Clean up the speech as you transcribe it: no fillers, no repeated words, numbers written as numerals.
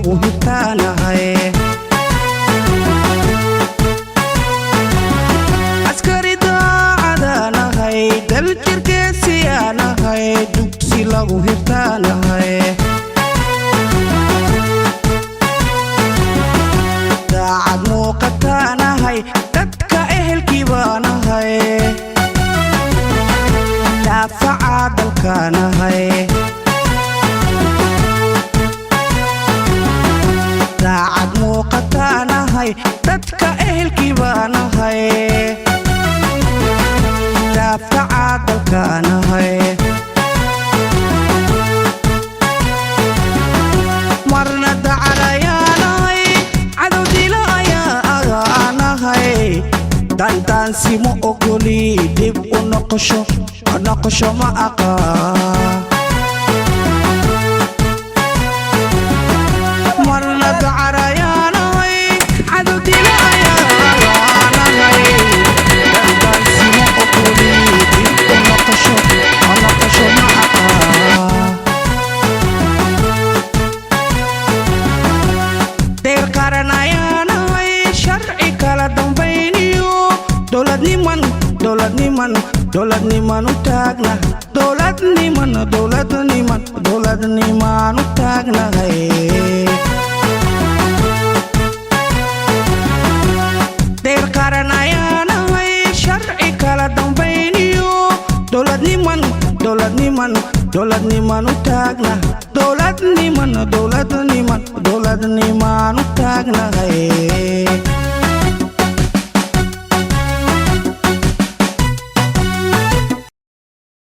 lagu hirtaanahay askari daacadaanahay daljirgeesiyaanahay dugsi lagu hirtaanahay daacad muuqataanahay dadka ehelkii baanahay daafaca dalkaanahay daacad muuqataanahay dadka ehelkii baanahay daafaca dalkaanahay marna dacarayaanahay cadow dilaayaa agaanahay dandaansi ma ogoli dib u noqosho ma aqaan marna dacarayaanahay cadow dilaayaa agaanahay dandaansi ma ogoli dib u noqosho ma aqaan deer qaranayaanahay sharci kala dambayniyo dowladniman u taagna dowladniman u taagnahay deer qaranayaanahay sharci kala dambayniyo dowladniman u taagna dowladniman u taagnahay